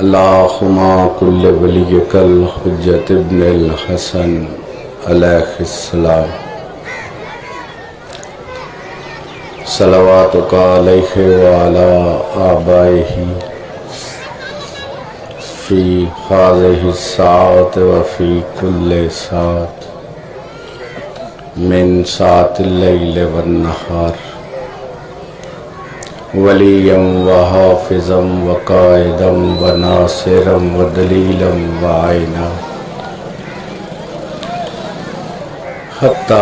اللہم کل ولیک الحجۃ ابن الحسن علیہ السلام صلواتک علیہ وعلی آبائہ فی ہذہ الساعۃ وفی کل ساعۃ من ساعۃ اللیل والنہار ولیًا وحافظا وقائدا وناصرا ودلیلا وعینا حتی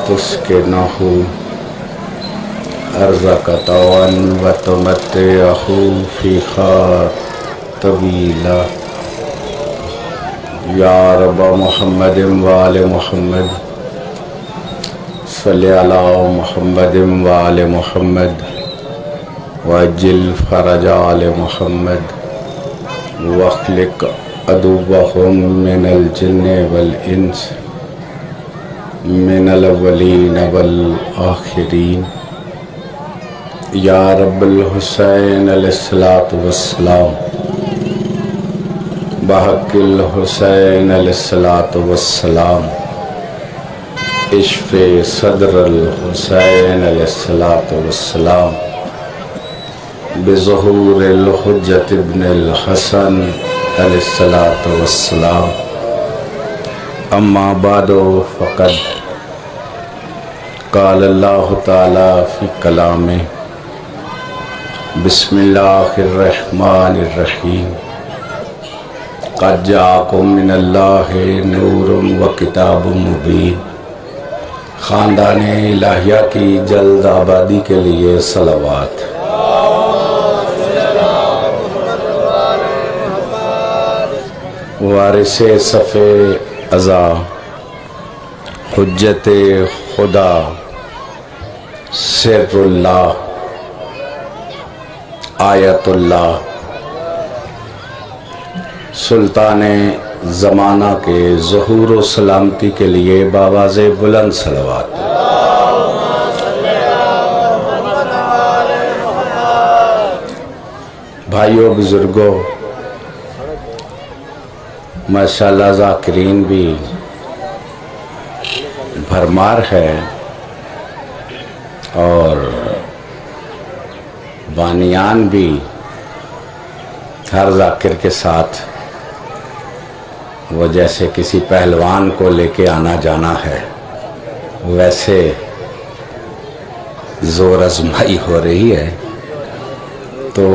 تسکنہ ارضک طوعا وتمتعہ فیہا طویلا یا رب محمد وآل محمد صلی علی محمد وآل محمد وعجل فرج آل محمد واخلق عدوهم من الجن والانس من الاولین والآخرین یا رب الحسین علیہ الصلاۃ والسلام بحق الحسین علیہ الصلاۃ والسلام اشف صدر الحسین علیہ الصلاۃ والسلام بظہور الحجۃ ابن الحسن علیہ الصلاۃ والسلام اما بعد فقد قال اللہ تعالی فی کلامہ بسم اللہ الرحمن الرحیم قد جاءکم من اللہ نور و کتاب مبین۔ خاندان الہیہ کی جلد آبادی کے لیے صلوات۔ وارث صف ازا حجت خدا سر اللہ آیت اللہ سلطان زمانہ کے ظہور و سلامتی کے لیے بآواز بلند صلوات۔ بھائیوں بزرگوں، ماشاءاللہ ذاکرین بھی بھرمار ہے اور بانیان بھی ہر ذاکر کے ساتھ وہ جیسے کسی پہلوان کو لے کے آنا جانا ہے ویسے زور آزمائی ہو رہی ہے۔ تو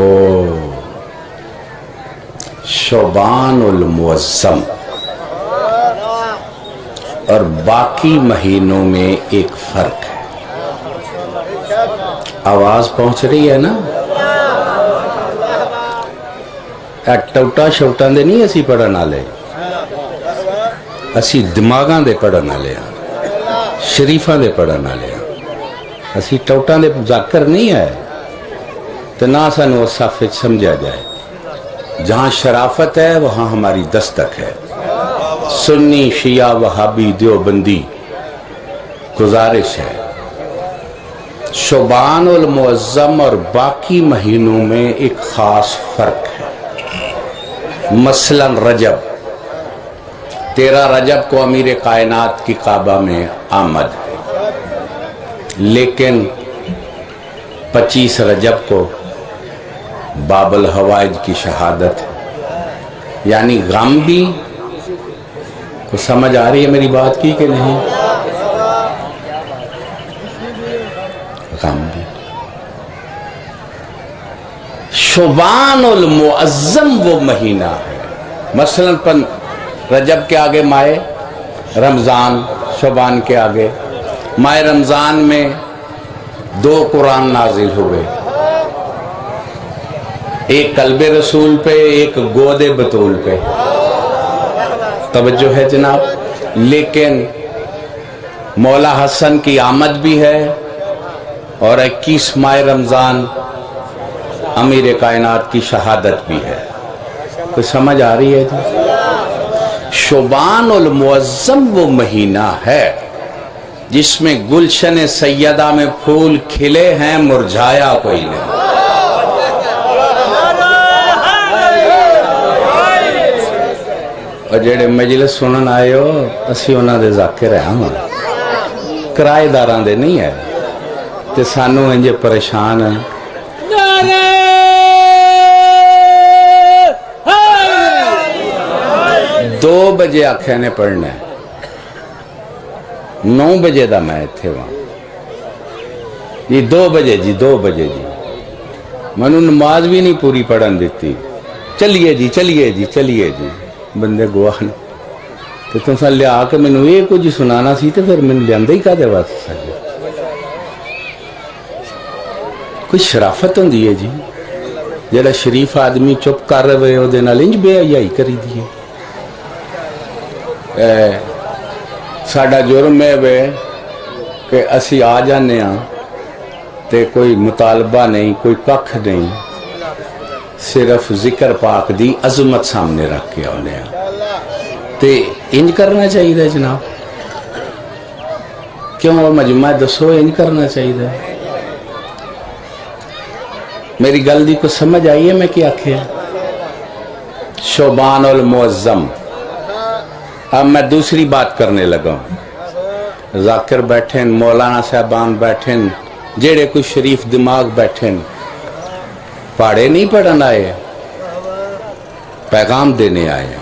شعبان المعظم اور باقی مہینوں میں ایک فرق ہے۔ آواز پہنچ رہی ہے نا؟ ٹوٹا شوٹاں دے نہیں اسی پڑھن والے، اسی دماغاں دے پڑھن والے ہاں، شریفاں دے پڑھن والے ہاں، اسی ٹوٹاں دے ذاکر نہیں ہے تو نہ سانو اس صف وچ سمجھا جائے۔ جہاں شرافت ہے وہاں ہماری دستک ہے۔ سنی شیعہ وہابی دیوبندی گزارش ہے، شعبان المعظم اور باقی مہینوں میں ایک خاص فرق ہے۔ مثلا رجب، 13 رجب کو امیر کائنات کی کعبہ میں آمد ہے، لیکن 25 رجب کو باب الحوائج کی شہادت ہے۔ یعنی غم بھی کو سمجھ آ رہی ہے میری بات کی کہ نہیں؟ غم بھی۔ شعبان المعظم وہ مہینہ ہے، مثلا رجب کے آگے ماہ رمضان، شعبان کے آگے ماہ رمضان میں 2 قرآن نازل ہوئے، ایک قلب رسول پہ، ایک گود بطول پہ۔ توجہ ہے جناب؟ لیکن مولا حسن کی آمد بھی ہے اور 21 ماہ رمضان امیر کائنات کی شہادت بھی ہے۔ کوئی سمجھ آ رہی ہے جی؟ شعبان المعظم وہ مہینہ ہے جس میں گلشن سیدہ میں پھول کھلے ہیں، مرجھایا کوئی نہیں۔ اور جڑے مجلس سنن آئے ہو اسی انہاں دے ذاکر ہیں ہم کرائے داراں دے نہیں ہے تے سانو انجے پریشان ہیں. دو بجے آکھے نے پڑھنا ہے 9 بجے دا میں تھے وہاں یہ 2 بجے جی 2 بجے جی منو نماز بھی نہیں پوری پڑھن دیتی. چلیے جی چلیے جی چلیے جی بندے گواہ نے تو تم سا لیا کے منو یہ کچھ سنانا سی تو پھر من لیاندے ہی کا دے واسطے کوئی شرافت ہوں دیئے جی جڑا شریف آدمی چپ کر رہے ہو دے نال انج بے حیائی کری دیئے. ساڈا جرم ہے کہ اسی آ جانے ہاں تے کوئی مطالبہ نہیں کوئی ککھ نہیں صرف ذکر پاک دی عظمت سامنے رکھ کے آنے ہاں تے انج کرنا چاہیے جناب. کیوں وہ مجمع دسو انج کرنا چاہیے. میری گل دی کو سمجھ آئی ہے میں کیا کیا شعبان المعظم. اب میں دوسری بات کرنے لگا ہوں. ذاکر بیٹھیں مولانا صاحبان بیٹھیں جیڑے کوئی شریف دماغ بیٹھیں پاڑے نہیں پڑھن آئے پیغام دینے آئے.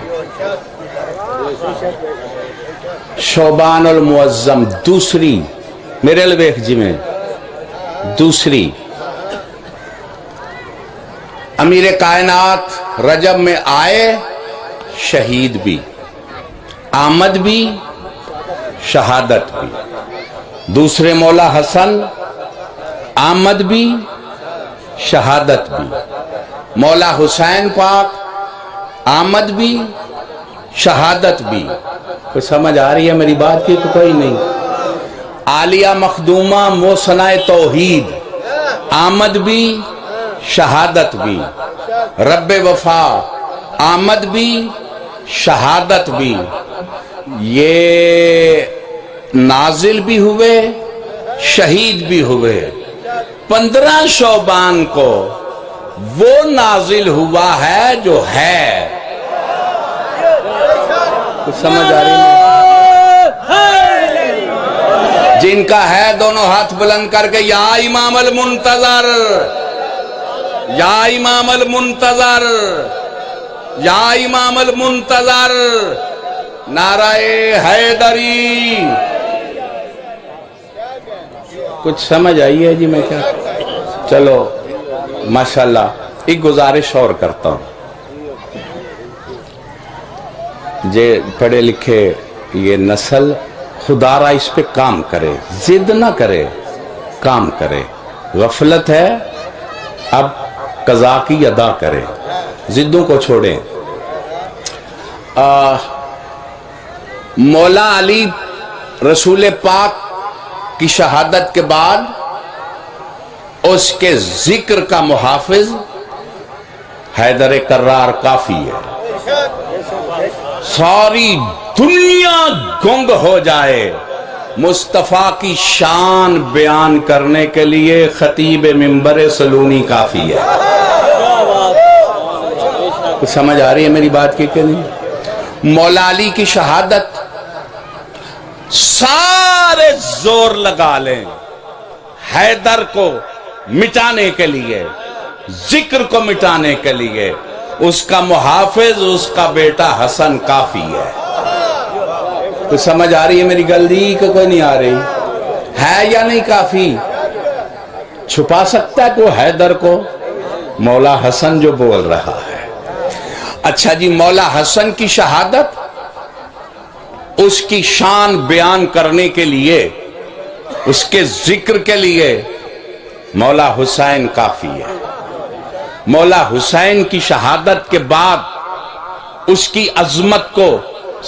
شعبان المعظم دوسری میرے لویخ جی میں دوسری امیر کائنات رجب میں آئے شہید بھی آمد بھی شہادت بھی. دوسرے مولا حسن آمد بھی شہادت بھی. مولا حسین پاک آمد بھی شہادت بھی. کوئی سمجھ آ رہی ہے میری بات کی تو کوئی نہیں. عالیہ مخدومہ موسنہ توحید آمد بھی شہادت بھی. رب وفا آمد بھی شہادت بھی. یہ نازل بھی ہوئے شہید بھی ہوئے. 15 شعبان کو وہ نازل ہوا ہے جو ہے. کچھ سمجھ آ رہی ہے؟ جن کا ہے دونوں ہاتھ بلند کر کے یا امام المنتظر یا امام المنتظر یا امام المنتظر نعرہ حیدری. کچھ سمجھ آئی ہے جی میں کیا. چلو ماشاءاللہ ایک گزارش اور کرتا ہوں. جے پڑھے لکھے یہ نسل خدا را اس پہ کام کرے ضد نہ کرے کام کرے. غفلت ہے اب قضا کی ادا کرے ضدوں کو چھوڑیں. مولا علی رسول پاک کی شہادت کے بعد اس کے ذکر کا محافظ حیدر کرار کافی ہے. ساری دنیا گنگ ہو جائے مصطفیٰ کی شان بیان کرنے کے لیے خطیب منبر سلونی کافی ہے. کچھ سمجھ آ رہی ہے میری بات کی کہ نہیں. مولا علی کی شہادت سارے زور لگا لیں حیدر کو مٹانے کے لیے ذکر کو مٹانے کے لیے. اس کا محافظ اس کا بیٹا حسن کافی ہے. کچھ سمجھ آ رہی ہے میری گل دی کہ کوئی نہیں آ رہی ہے یا نہیں. کافی چھپا سکتا ہے کوئی حیدر کو. مولا حسن جو بول رہا ہے. اچھا جی مولا حسن کی شہادت اس کی شان بیان کرنے کے لیے اس کے ذکر کے لیے مولا حسین کافی ہے. مولا حسین کی شہادت کے بعد اس کی عظمت کو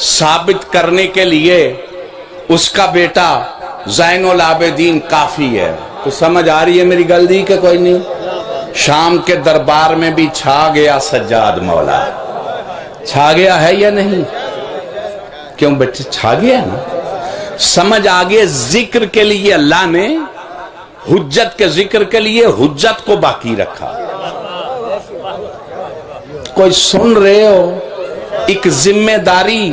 ثابت کرنے کے لیے اس کا بیٹا زین العابدین کافی ہے. تو سمجھ آ رہی ہے میری گل دی کہ کوئی نہیں. شام کے دربار میں بھی چھا گیا سجاد مولا. چھا گیا ہے یا نہیں؟ کیوں بچے چھا گیا نا. سمجھ آگے ذکر کے لیے اللہ نے حجت کے ذکر کے لیے حجت کو باقی رکھا. کوئی سن رہے ہو ایک ذمہ داری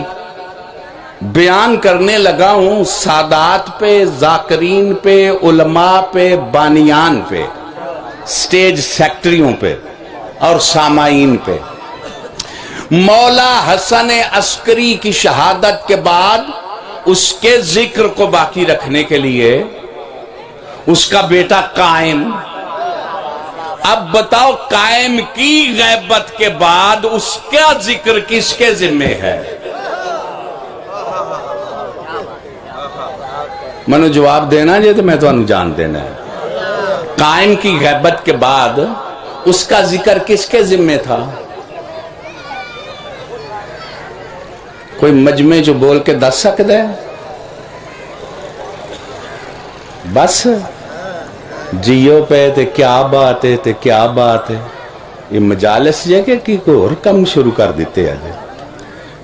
بیان کرنے لگا ہوں سادات پہ، ذاکرین پہ، علماء پہ، بانیان پہ، سٹیج سیکٹریوں پہ اور سامعین پہ۔ مولا حسن عسکری کی شہادت کے بعد اس کے ذکر کو باقی رکھنے کے لیے اس کا بیٹا قائم، اب بتاؤ قائم کی غیبت کے بعد اس کا ذکر کس کے ذمہ ہے؟ منو جواب دینا جی تو میں تو انو جان دینا ہے۔ قائم کی غیبت کے بعد اس کا ذکر کس کے ذمہ تھا؟ کوئی مجمع جو بول کے دس سکتا ہے؟ بس جیو پہ تے کیا بات ہے تے کیا بات ہے، یہ مجالس جگہ کی کوئی اور کم شروع کر دیتے ہیں۔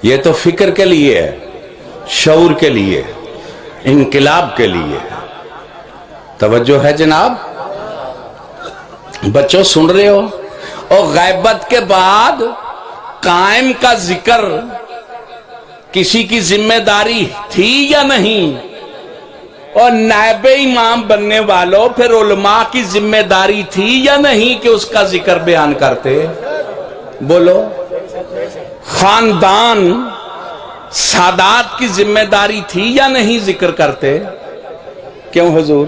یہ تو فکر کے لیے ہے، شعور کے لیے، انقلاب کے لیے۔ توجہ ہے جناب؟ بچوں سن رہے ہو؟ اور غیبت کے بعد قائم کا ذکر کسی کی ذمہ داری تھی یا نہیں؟ اور نائب امام بننے والوں پھر علماء کی ذمہ داری تھی یا نہیں کہ اس کا ذکر بیان کرتے؟ بولو۔ خاندان سادات کی ذمہ داری تھی یا نہیں ذکر کرتے؟ کیوں حضور؟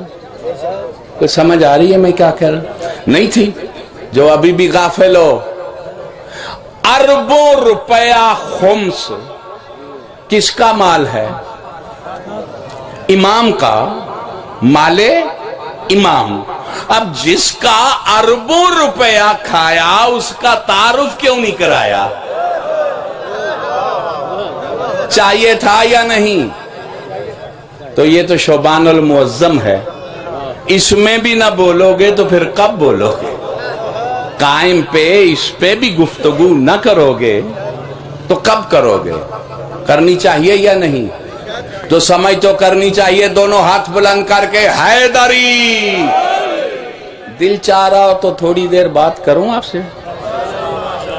کوئی سمجھ آ رہی ہے میں کیا کہہ رہا؟ نہیں تھی۔ جو ابھی بھی غافل ہو، اربوں روپیہ خمس کس کا مال ہے؟ امام کا، مال امام۔ اب جس کا اربوں روپیہ کھایا اس کا تعارف کیوں نہیں کرایا؟ چاہیے تھا یا نہیں؟ تو یہ تو شعبان المعظم ہے، اس میں بھی نہ بولو گے تو پھر کب بولو گے؟ قائم پہ اس پہ بھی گفتگو نہ کرو گے تو کب کرو گے؟ کرنی چاہیے یا نہیں؟ تو سمجھ تو کرنی چاہیے، دونوں ہاتھ بلند کر کے حیدری۔ دل چاہ رہا ہو تو تھوڑی دیر بات کروں آپ سے؟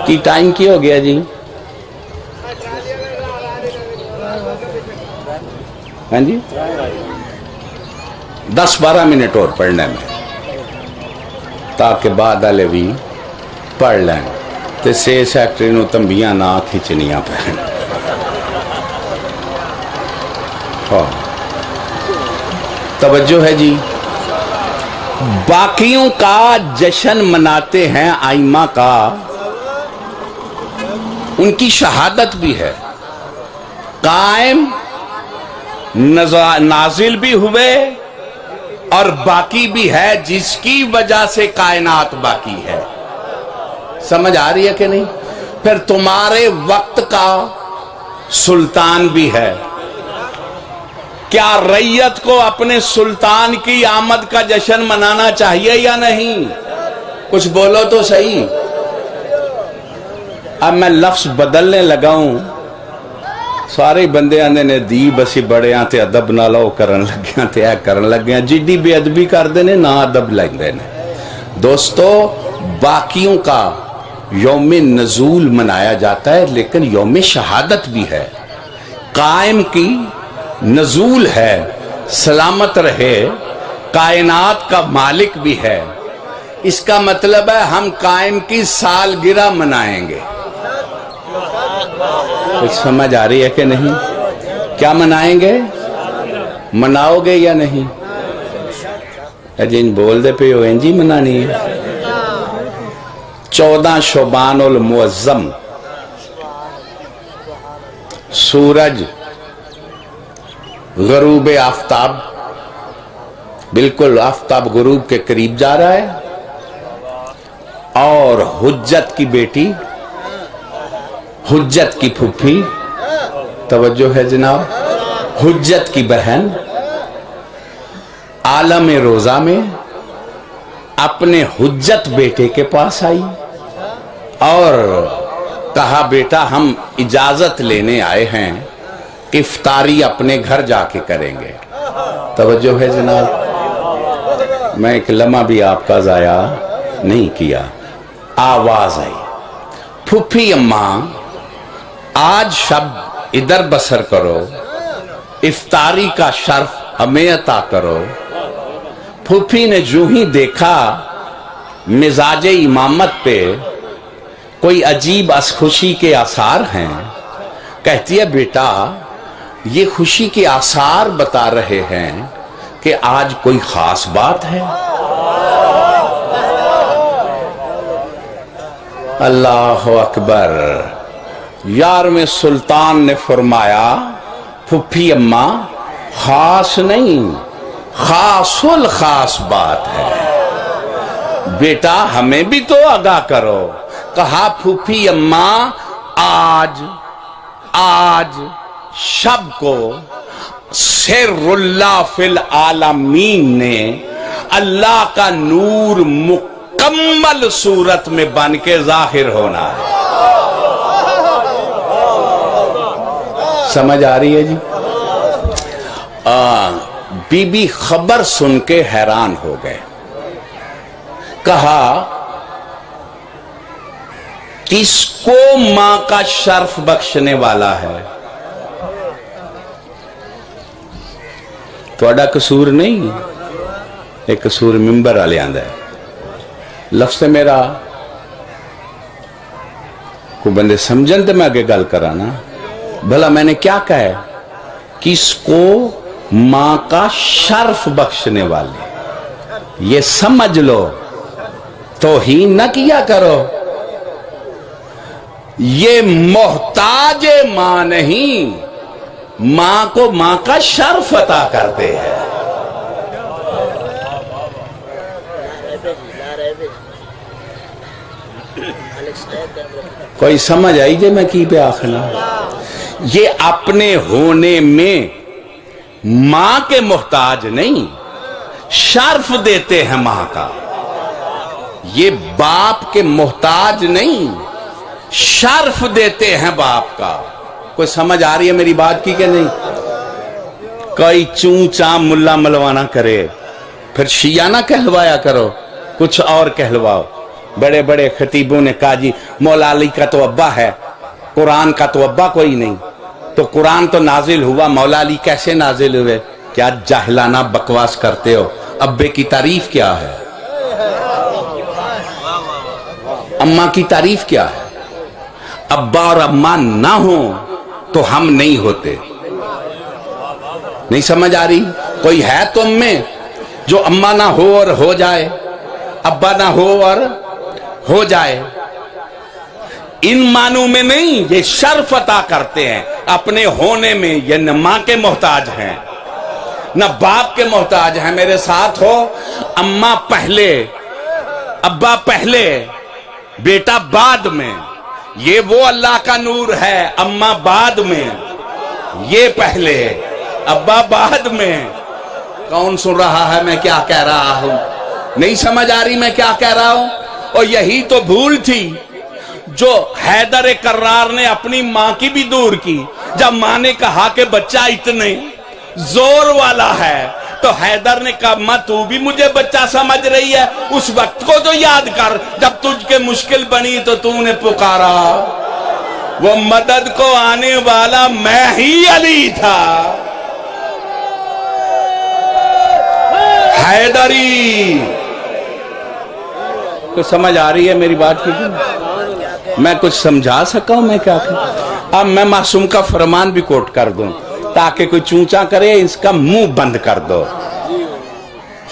کی ٹائم کی ہو گیا جی؟ ہاں جی 10-12 منٹ اور پڑھنے میں، تاکہ بعد والے بھی پڑھ لیں تے سے سیکٹری نو تنبیاں نہ کھچنیاں پہن۔ توجہ ہے جی؟ باقیوں کا جشن مناتے ہیں آئمہ کا، ان کی شہادت بھی ہے، قائم نازل بھی ہوئے اور باقی بھی ہے، جس کی وجہ سے کائنات باقی ہے۔ سمجھ آ رہی ہے کہ نہیں؟ پھر تمہارے وقت کا سلطان بھی ہے۔ کیا رعیت کو اپنے سلطان کی آمد کا جشن منانا چاہیے یا نہیں؟ کچھ بولو تو صحیح۔ اب میں لفظ بدلنے لگا ہوں، سارے بندے آنے نے دی بسی بڑے آتے ادب نہ لو کرن لگیاں تے اے کرن لگیاں، جدی بے ادبی کر دینے نہ ادب لگ دینے۔ دوستو باقیوں کا یوم نزول منایا جاتا ہے، لیکن یوم شہادت بھی ہے، قائم کی نزول ہے، سلامت رہے، کائنات کا مالک بھی ہے۔ اس کا مطلب ہے ہم قائم کی سالگرہ منائیں گے۔ کچھ سمجھ آ رہی ہے کہ نہیں؟ کیا منائیں گے؟ مناؤ گے یا نہیں؟ جن بول دے پہ ہو جی منانی ہے۔ 14 شعبان المعظم، سورج غروب آفتاب، بالکل آفتاب غروب کے قریب جا رہا ہے، اور حجت کی بیٹی، حجت کی پھپھی، توجہ ہے جناب، حجت کی بہن عالم روزہ میں اپنے حجت بیٹے کے پاس آئی اور کہا بیٹا ہم اجازت لینے آئے ہیں، افطاری اپنے گھر جا کے کریں گے۔ توجہ ہے جناب؟ میں ایک لمحہ بھی آپ کا ضائع نہیں کیا۔ آواز آئی، پھپھی اماں آج شب ادھر بسر کرو، افطاری کا شرف ہمیں عطا کرو۔ پھوپھی نے جو ہی دیکھا مزاج امامت پہ کوئی عجیب خوشی کے آثار ہیں، کہتی ہے بیٹا یہ خوشی کے آثار بتا رہے ہیں کہ آج کوئی خاص بات ہے۔ اللہ اکبر۔ یار میں سلطان نے فرمایا پھپھی اماں خاص نہیں، خاص الخاص بات ہے، بیٹا ہمیں بھی تو آگاہ کرو۔ کہا پھپھی اماں آج شب کو سر اللہ فی العالمین نے اللہ کا نور مکمل صورت میں بن کے ظاہر ہونا ہے۔ سمجھ آ رہی ہے جی؟ بی بی خبر سن کے حیران ہو گئے، کہا کس کو ماں کا شرف بخشنے والا ہے؟ تھوڑا قصور نہیں، ایک قصور ممبر والے آندا ہے۔ لفظ میرا کو بندے سمجھن تے میں آگے گل کرانا، بھلا میں نے کیا کہا ہے؟ کس کو ماں کا شرف بخشنے والے، یہ سمجھ لو، توہین نہ کیا کرو۔ یہ محتاج ماں نہیں، ماں کو ماں کا شرف عطا کرتے ہیں۔ کوئی سمجھ آئی جے میں کی پہ آخنا؟ یہ اپنے ہونے میں ماں کے محتاج نہیں، شرف دیتے ہیں ماں کا۔ یہ باپ کے محتاج نہیں، شرف دیتے ہیں باپ کا۔ کوئی سمجھ آ رہی ہے میری بات کی کہ نہیں؟ کوئی چون چاں ملا ملوانا کرے، پھر شیعہ نہ کہلوایا کرو، کچھ اور کہلواؤ۔ بڑے بڑے خطیبوں نے کہا جی مولا علی کا تو ابا ہے، قرآن کا تو ابا کوئی نہیں، تو قرآن تو نازل ہوا، مولا علی کیسے نازل ہوئے؟ کیا جاہلانہ بکواس کرتے ہو؟ ابے کی تعریف کیا ہے؟ اماں کی تعریف کیا ہے؟ ابا اور اماں نہ ہوں تو ہم نہیں ہوتے۔ نہیں سمجھ آ رہی؟ کوئی ہے تم میں جو اماں نہ ہو اور ہو جائے، ابا نہ ہو اور ہو جائے؟ ان معنوں میں نہیں، یہ شرف عطا کرتے ہیں اپنے ہونے میں۔ یہ نہ ماں کے محتاج ہیں نہ باپ کے محتاج ہیں۔ میرے ساتھ ہو، اماں پہلے، ابا پہلے، بیٹا بعد میں۔ یہ وہ اللہ کا نور ہے، اماں بعد میں، یہ پہلے، ابا بعد میں۔ کون سن رہا ہے میں کیا کہہ رہا ہوں؟ نہیں سمجھ آ رہی میں کیا کہہ رہا ہوں؟ اور یہی تو بھول تھی جو حیدر کرار نے اپنی ماں کی بھی دور کی۔ جب ماں نے کہا کہ بچہ اتنے زور والا ہے تو حیدر نے کہا ماں تو بھی مجھے بچہ سمجھ رہی ہے؟ اس وقت کو تو یاد کر جب تجھ کے مشکل بنی تو تو نے پکارا، وہ مدد کو آنے والا میں ہی علی تھا۔ حیدری تو سمجھ آ رہی ہے میری بات کی؟ میں کچھ سمجھا سکا ہوں میں کیا کہوں؟ اب میں معصوم کا فرمان بھی کوٹ کر دوں تاکہ کوئی چونچا کرے اس کا منہ بند کر دو۔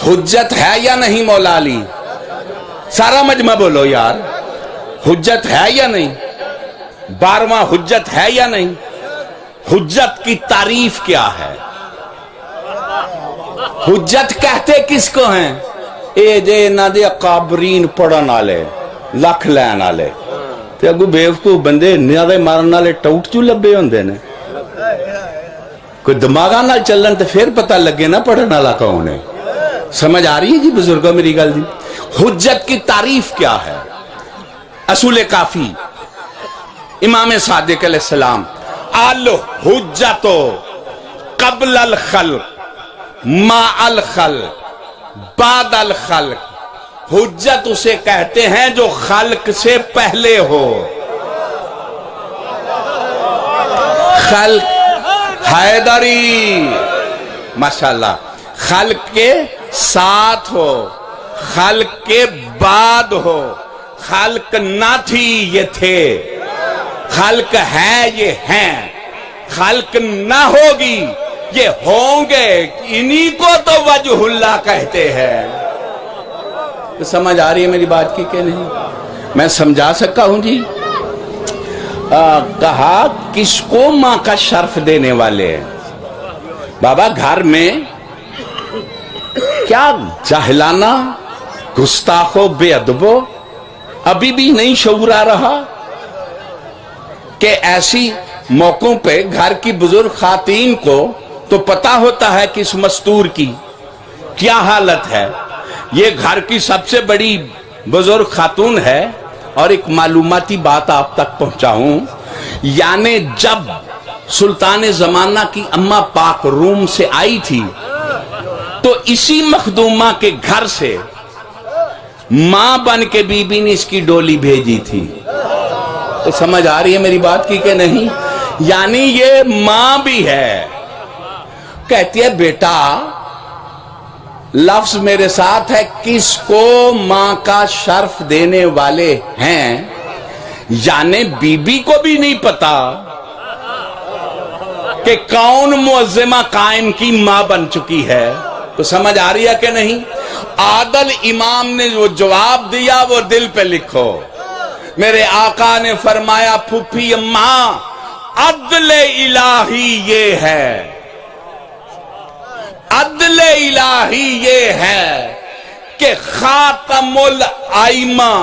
حجت ہے یا نہیں مولا علی؟ سارا مجمع بولو یار، حجت ہے یا نہیں؟ 12واں حجت ہے یا نہیں؟ حجت کی تعریف کیا ہے؟ حجت کہتے کس کو ہیں؟ اے جے نہ دے قابرین پڑھن آلے، لکھ لین آلے تے اگو بیوقوف بندے نہ دے مارن آلے ٹوٹ جو لبے ہوندے نے۔ کوئی دماغاں نال چلن تے پھر پتہ لگے نا پڑھن آلا کون ہے۔ سمجھ آ رہی ہے جی بزرگوں میری گل دی؟ حجت کی تعریف کیا ہے؟ اصول کافی امام صادق علیہ السلام، الحجت قبل الخلق ما الخلق بعد الخلق۔ حجت اسے کہتے ہیں جو خلق سے پہلے ہو۔ خلق حیدری ماشاءاللہ، خلق کے ساتھ ہو، خلق کے بعد ہو، خلق نہ تھی یہ تھے، خلق ہے یہ ہیں، خلق نہ ہوگی یہ ہوں گے، انہی کو تو وجہ اللہ کہتے ہیں۔ سمجھ آ رہی ہے میری بات کی کہ نہیں؟ میں سمجھا سکتا ہوں جی؟ کہا کس کو ماں کا شرف دینے والے ہیں؟ بابا گھر میں کیا جاہلانہ، گستاخو، بے ادبو ابھی بھی نہیں شعور آ رہا کہ ایسی موقعوں پہ گھر کی بزرگ خواتین کو تو پتا ہوتا ہے کہ اس مستور کی کیا حالت ہے، یہ گھر کی سب سے بڑی بزرگ خاتون ہے۔ اور ایک معلوماتی بات آپ تک پہنچاؤں، یعنی جب سلطان زمانہ کی اماں پاک روم سے آئی تھی تو اسی مخدومہ کے گھر سے ماں بن کے بی بی نے اس کی ڈولی بھیجی تھی۔ تو سمجھ آ رہی ہے میری بات کی کہ نہیں؟ یعنی یہ ماں بھی ہے۔ کہتی ہے بیٹا لفظ میرے ساتھ ہے، کس کو ماں کا شرف دینے والے ہیں، یعنی بی بی کو بھی نہیں پتا کہ کون معظمہ قائم کی ماں بن چکی ہے۔ تو سمجھ آ رہی ہے کہ نہیں؟ عادل امام نے جو جواب دیا وہ دل پہ لکھو۔ میرے آقا نے فرمایا پھوپھی اماں عدل الہی یہ ہے، عدل الہی یہ ہے کہ خاتم الائمہ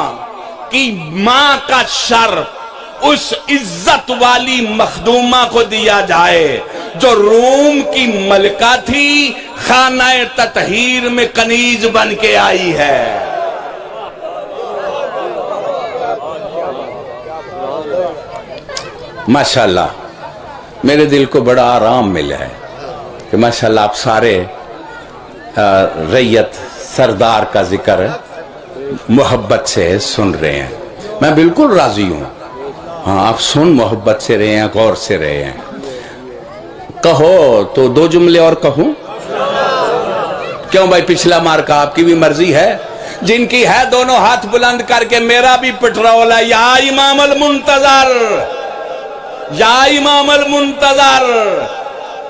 کی ماں کا شرف اس عزت والی مخدومہ کو دیا جائے جو روم کی ملکہ تھی، خانہ تطہیر میں کنیز بن کے آئی ہے۔ ماشاءاللہ میرے دل کو بڑا آرام ملا ہے کہ ماشاءاللہ آپ سارے رعیت سردار کا ذکر محبت سے سن رہے ہیں۔ میں بالکل راضی ہوں، ہاں آپ سن محبت سے رہے ہیں، غور سے رہے ہیں۔ کہو تو دو جملے اور کہوں؟ کیوں بھائی پچھلا مارکا آپ کی بھی مرضی ہے؟ جن کی ہے دونوں ہاتھ بلند کر کے میرا بھی پٹرول ہے۔ یا امام المنتظر، یا امام المنتظر،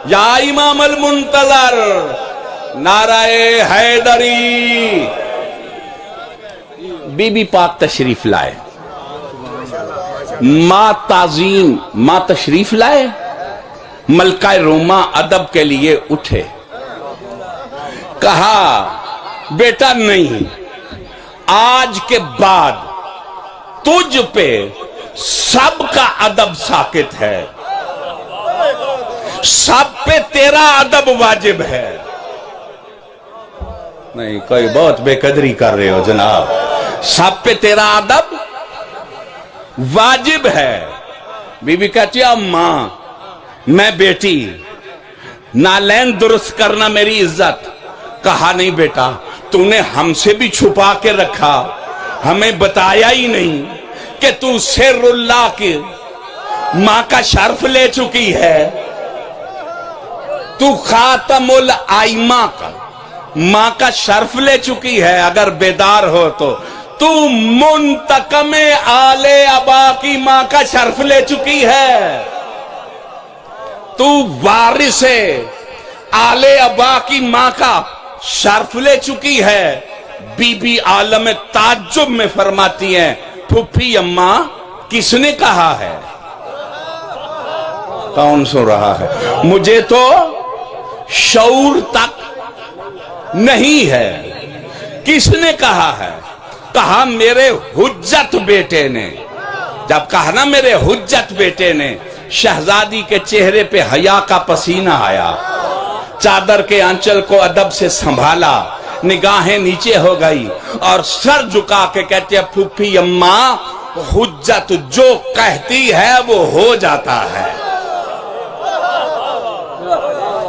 یا امام المنتظر، نعرہ حیدری۔ بی بی پاک تشریف لائے، ماں تعظیم، ماں تشریف لائے، ملکہ روما ادب کے لیے اٹھے۔ کہا بیٹا نہیں، آج کے بعد تجھ پہ سب کا ادب ساکت ہے، سب پہ تیرا ادب واجب ہے۔ نہیں کوئی بہت بے قدری کر رہے ہو جناب، سب پہ تیرا ادب واجب ہے۔ بی بی کہتی ہے ماں میں بیٹی، نالین درست کرنا میری عزت۔ کہا نہیں بیٹا تو نے ہم سے بھی چھپا کے رکھا، ہمیں بتایا ہی نہیں کہ تو سر اللہ کی ماں کا شرف لے چکی ہے، تو خاتم الائمہ کا ماں کا شرف لے چکی ہے۔ اگر بیدار ہو تو منتقم آل ابا کی ماں کا شرف لے چکی ہے، تو وارث آل ابا کی ماں کا شرف لے چکی ہے۔ بی بی عالم تعجب میں فرماتی ہیں پھوپھی اماں کس نے کہا ہے؟ کون سن رہا ہے؟ مجھے تو شعور تک نہیں ہے، کس نے کہا ہے؟ کہا میرے حجت بیٹے نے۔ جب کہا نا میرے حجت بیٹے نے، شہزادی کے چہرے پہ حیا کا پسینہ آیا، چادر کے آنچل کو ادب سے سنبھالا، نگاہیں نیچے ہو گئی اور سر جھکا کے کہتے ہیں پھوپھی اماں حجت جو کہتی ہے وہ ہو جاتا ہے۔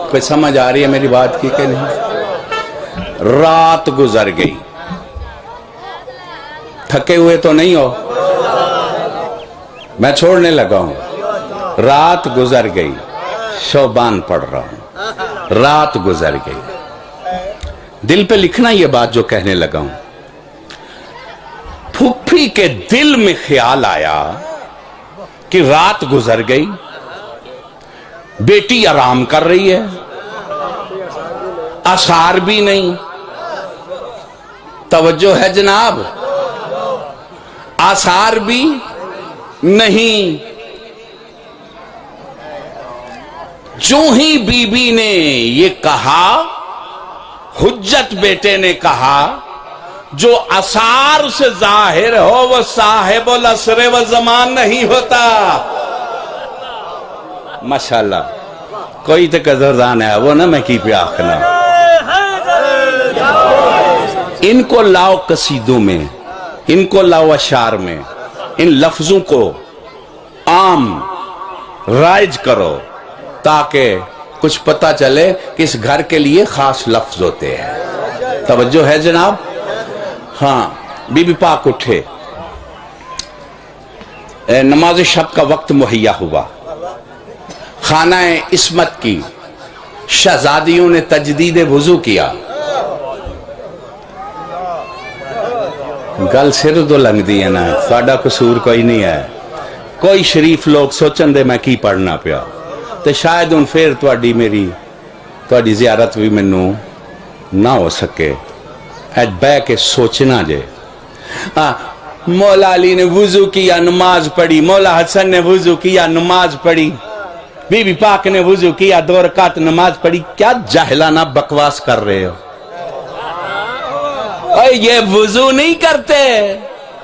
کوئی سمجھ آ رہی ہے میری بات کی کہ نہیں؟ رات گزر گئی، تھکے ہوئے تو نہیں ہو؟ میں چھوڑنے لگا ہوں، رات گزر گئی، شعبان پڑھ رہا ہوں، رات گزر گئی، دل پہ لکھنا یہ بات جو کہنے لگا ہوں۔ پھپھی کے دل میں خیال آیا کہ رات گزر گئی، بیٹی آرام کر رہی ہے، آثار بھی نہیں، توجہ ہے جناب، آثار بھی نہیں۔ جو ہی بی بی نے یہ کہا، حجت بیٹے نے کہا، جو آثار سے ظاہر ہو وہ صاحب العصر و زمان نہیں ہوتا۔ ماشاءاللہ کوئی تو قدردان ہے وہ نا، میں کی پہ آخنا۔ ان کو لاؤ قصیدوں میں، ان کو لاؤ اشعار میں، ان لفظوں کو عام رائج کرو تاکہ کچھ پتہ چلے کہ اس گھر کے لیے خاص لفظ ہوتے ہیں۔ توجہ ہے جناب؟ ہاں، بی بی پاک اٹھے، نماز شب کا وقت مہیا ہوا، خانہ عصمت کی شہزادیوں نے تجدید وضو کیا۔ گل سر تو لنگ دی ہے نا، ساڈا قصور کوئی نہیں ہے۔ کوئی شریف لوگ سوچن دے میں کی پڑھنا پیا تو شاید ان پھر تواڈی زیارت بھی مینوں نہ ہو سکے۔ ایڈ بہ کے سوچنا جے، مولا علی نے وضو کیا نماز پڑھی، مولا حسن نے وضو کیا نماز پڑھی، بی بی پاک نے وضو کیا 2 رکعت نماز پڑھی۔ کیا جاہلانہ بکواس کر رہے ہو؟ یہ وضو نہیں کرتے،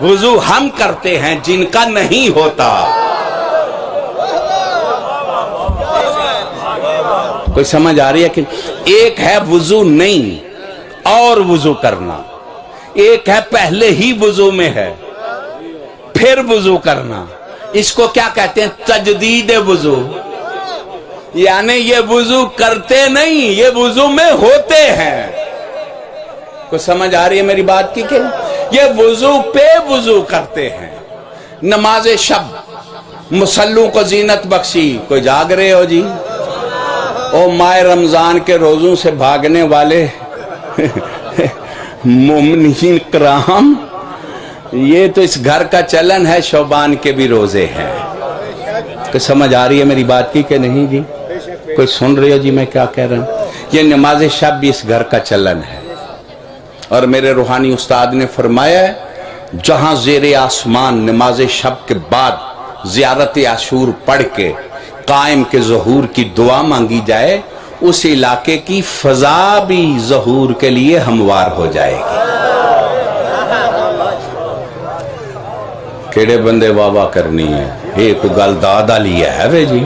وضو ہم کرتے ہیں جن کا نہیں ہوتا۔ کوئی سمجھ آ رہی ہے کہ ایک ہے وضو نہیں اور وضو کرنا، ایک ہے پہلے ہی وضو میں ہے پھر وضو کرنا، اس کو کیا کہتے ہیں؟ تجدید وضو۔ یعنی یہ وضو کرتے نہیں، یہ وضو میں ہوتے ہیں۔ کوئی سمجھ آ رہی ہے میری بات کی کہ یہ وضو پہ وضو کرتے ہیں۔ نماز شب مسلوں کو زینت بخشی۔ کوئی جاگ رہے ہو جی؟ او ماہ رمضان کے روزوں سے بھاگنے والے مومنین کرام، یہ تو اس گھر کا چلن ہے، شعبان کے بھی روزے ہیں۔ کوئی سمجھ آ رہی ہے میری بات کی کہ نہیں جی؟ کوئی سن رہے ہو جی میں کیا کہہ رہا ہوں؟ یہ نماز شب بھی اس گھر کا چلن ہے، اور میرے روحانی استاد نے فرمایا ہے جہاں زیر آسمان نماز شب کے بعد زیارت عاشور پڑھ کے قائم کے ظہور کی دعا مانگی جائے، اس علاقے کی فضا بھی ظہور کے لیے ہموار ہو جائے گی۔ کیڑے بندے واہ واہ کرنی ہے، یہ کوئی گل داد والی ہے وے جی؟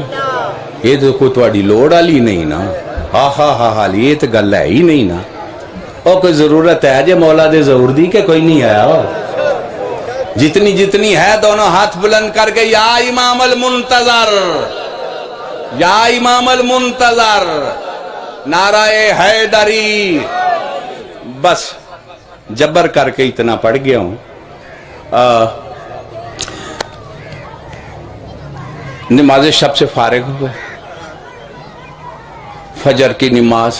یہ تو کوئی تواڈی لوڑ والی نہیں نا، ہاں ہاں ہاں ہاں، یہ تو گل ہے ہی نہیں نا۔ اور کوئی ضرورت ہے جے مولا دے ظہور دی کہ کوئی نہیں آیا؟ جتنی جتنی ہے دونوں ہاتھ بلند کر کے یا امام المنتظر، یا امام المنتظر، نعرہ حیدری۔ بس جبر کر کے اتنا پڑھ گیا ہوں۔ نماز شب سے فارغ ہوئے، فجر کی نماز،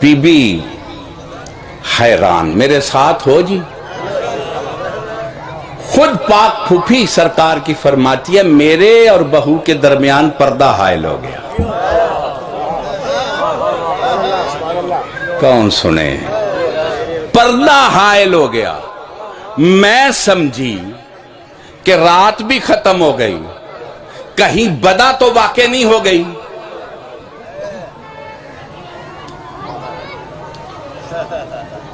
بی بی حیران، میرے ساتھ ہو جی؟ خود پاک پھوپھی سرکار کی فرماتی ہے میرے اور بہو کے درمیان پردہ حائل ہو گیا۔ کون سنے؟ پردہ حائل ہو گیا۔ میں سمجھی کہ رات بھی ختم ہو گئی، کہیں بدا تو واقع نہیں ہو گئی۔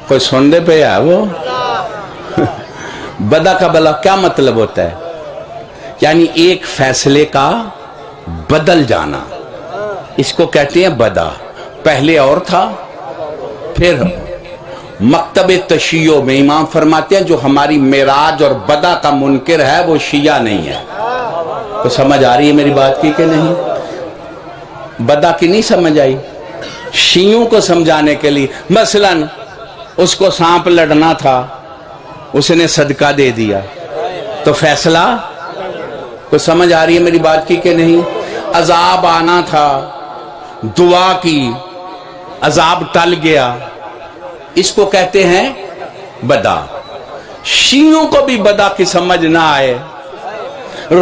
کوئی سننے پہ ہے وہ؟ بدا کا بلا کیا مطلب ہوتا ہے؟ یعنی ایک فیصلے کا بدل جانا، اس کو کہتے ہیں بدا۔ پہلے اور تھا پھر مکتب تشیع میں امام فرماتے ہیں جو ہماری معراج اور بدا کا منکر ہے وہ شیعہ نہیں ہے۔ تو سمجھ آ رہی ہے میری بات کی کہ نہیں؟ بدا کی نہیں سمجھ آئی؟ شیعوں کو سمجھانے کے لیے، مثلا اس کو سانپ لڑنا تھا، اس نے صدقہ دے دیا تو فیصلہ کوئی سمجھ آ رہی ہے میری بات کی کہ نہیں؟ عذاب آنا تھا، دعا کی، عذاب ٹل گیا، اس کو کہتے ہیں بدا۔ شیعوں کو بھی بدا کی سمجھ نہ آئے،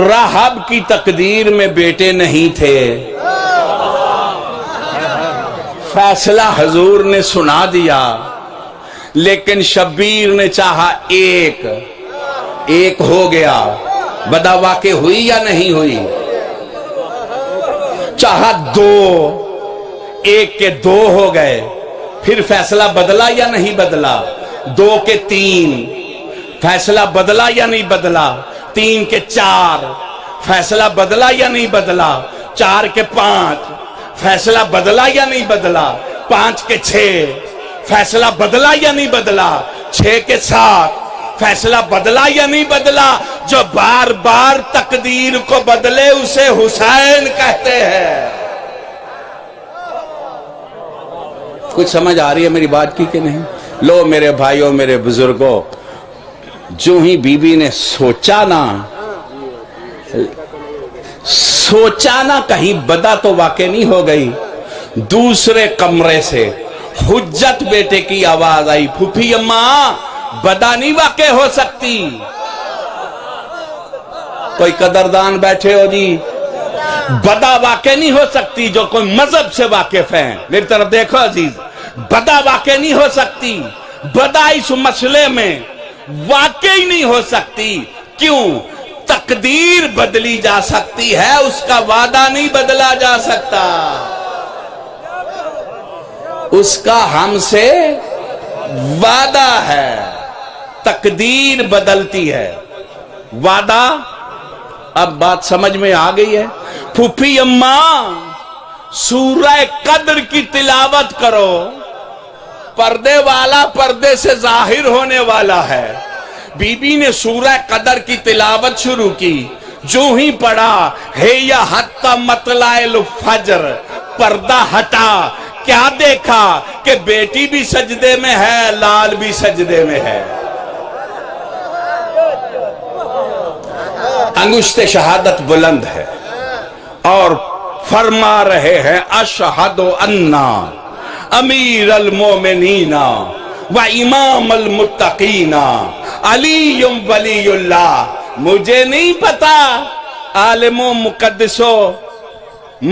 راہب کی تقدیر میں بیٹے نہیں تھے، فیصلہ حضور نے سنا دیا، لیکن شبیر نے چاہا ایک ہو گیا۔ بدا واقع ہوئی یا نہیں ہوئی؟ چاہا دو، ایک کے دو ہو گئے، پھر فیصلہ بدلا یا نہیں بدلا؟ دو کے تین، فیصلہ بدلا یا نہیں بدلا؟ تین کے چار، فیصلہ بدلا یا نہیں بدلا؟ چار کے پانچ، فیصلہ بدلا یا نہیں بدلا؟ پانچ کے چھ، فیصلہ بدلا یا نہیں بدلا؟ چھ کے سات، فیصلہ بدلا یا نہیں بدلا؟ جو بار بار تقدیر کو بدلے اسے حسین کہتے ہیں۔ کچھ سمجھ آ رہی ہے میری بات کی کہ نہیں؟ لو میرے بھائیوں، میرے بزرگوں، جو ہی بی بی نے سوچا نا کہیں بدا تو واقع نہیں ہو گئی، دوسرے کمرے سے حجت بیٹے کی آواز آئی، پھوپھی اماں بدا نہیں واقع ہو سکتی۔ کوئی قدردان بیٹھے ہو جی؟ بدا واقع نہیں ہو سکتی، جو کوئی مذہب سے واقف ہیں میری طرف دیکھو عزیز، بدا واقع نہیں ہو سکتی، بدا اس مسئلے میں واقع ہی نہیں ہو سکتی۔ کیوں؟ تقدیر بدلی جا سکتی ہے، اس کا وعدہ نہیں بدلا جا سکتا، اس کا ہم سے وعدہ ہے، تقدیر بدلتی ہے، وعدہ۔ اب بات سمجھ میں آ گئی ہے؟ پھوپھی اماں سورہ قدر کی تلاوت کرو، پردے والا پردے سے ظاہر ہونے والا ہے۔ بی بی نے سورہ قدر کی تلاوت شروع کی، جو ہی پڑھا ہے یا حتی مطلع الفجر، پردہ ہٹا، کیا دیکھا کہ بیٹی بھی سجدے میں ہے، لال بھی سجدے میں ہے۔ انگشت شہادت بلند ہے اور فرما رہے ہیں اشہد انا امیر المومنین و امام المتقین علی ولی اللہ۔ مجھے نہیں پتا عالموں، مقدسوں،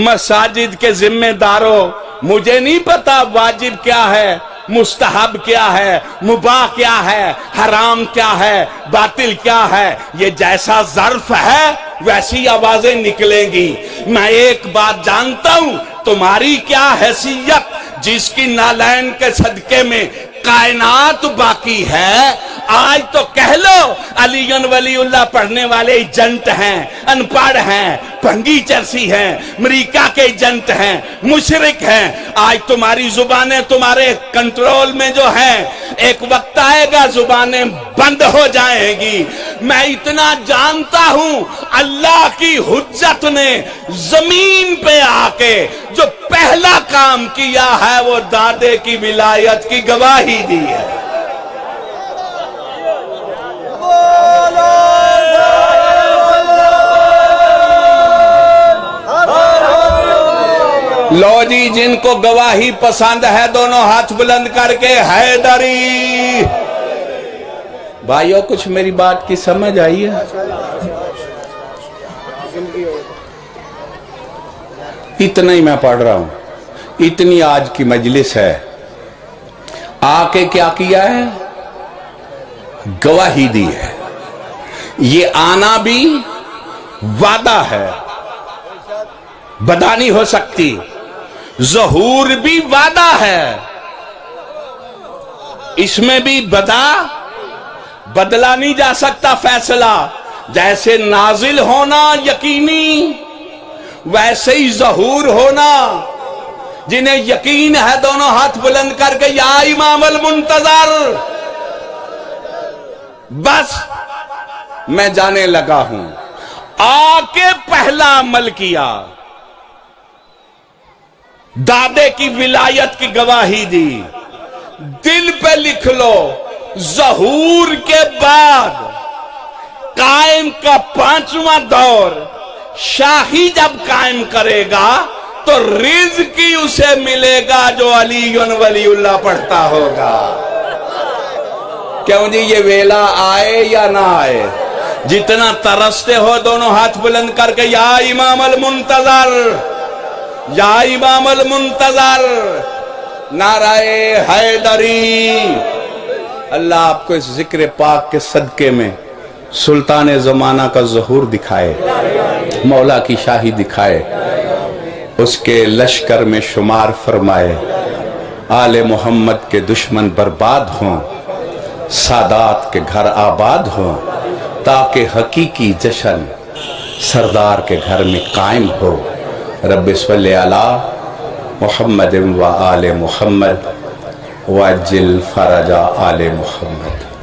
مساجد کے ذمہ داروں، مجھے نہیں پتا واجب کیا ہے، مستحب کیا ہے، مباح کیا ہے، حرام کیا ہے، باطل کیا ہے۔ یہ جیسا ظرف ہے ویسی آوازیں نکلیں گی۔ میں ایک بات جانتا ہوں، تمہاری کیا حیثیت، جس کی نالین کے صدقے میں کائنات باقی ہے۔ آج تو کہہ لو علی ولی اللہ پڑھنے والے ایجنٹ ہیں، ان پڑھ ہیں، پنگی چرسی ہیں، امریکہ کے ایجنٹ ہیں، مشرک ہیں۔ آج تمہاری زبانیں تمہارے کنٹرول میں جو ہیں، ایک وقت آئے گا زبانیں بند ہو جائیں گی۔ میں اتنا جانتا ہوں، اللہ کی حجت نے زمین پہ آ کے جو پہلا کام کیا ہے وہ دادے کی ولایت کی گواہی دی ہے۔ لو جی، جن کو گواہی پسند ہے دونوں ہاتھ بلند کر کے حیدری۔ بھائیو، کچھ میری بات کی سمجھ آئی ہے؟ اتنا ہی میں پڑھ رہا ہوں، اتنی آج کی مجلس ہے، آ کے کیا کیا ہے؟ گواہی دی ہے۔ یہ آنا بھی وعدہ ہے، بدا نہیں ہو سکتی۔ ظہور بھی وعدہ ہے، اس میں بھی بدلا نہیں جا سکتا فیصلہ۔ جیسے نازل ہونا یقینی، ویسے ہی ظہور ہونا۔ جنہیں یقین ہے دونوں ہاتھ بلند کر کے یا امام المنتظر۔ بس میں جانے لگا ہوں، آ کے پہلا عمل کیا، دادے کی ولایت کی گواہی دی۔ دل پہ لکھ لو، ظہور کے بعد قائم کا 5واں دور شاہی جب قائم کرے گا تو رزق ہی اسے ملے گا جو علی ولی اللہ پڑھتا ہوگا۔ کیوں جی یہ ویلا آئے یا نہ آئے؟ جتنا ترستے ہو دونوں ہاتھ بلند کر کے یا امام المنتظر، یا امام المنتظر، نعرہ حیدری۔ اللہ آپ کو اس ذکر پاک کے صدقے میں سلطان زمانہ کا ظہور دکھائے، مولا کی شاہی دکھائے، اس کے لشکر میں شمار فرمائے، آل محمد کے دشمن برباد ہوں، سادات کے گھر آباد ہوں، تاکہ حقیقی جشن سردار کے گھر میں قائم ہو۔ رب صلی علی محمد و آل محمد وعجل فرج آل محمد۔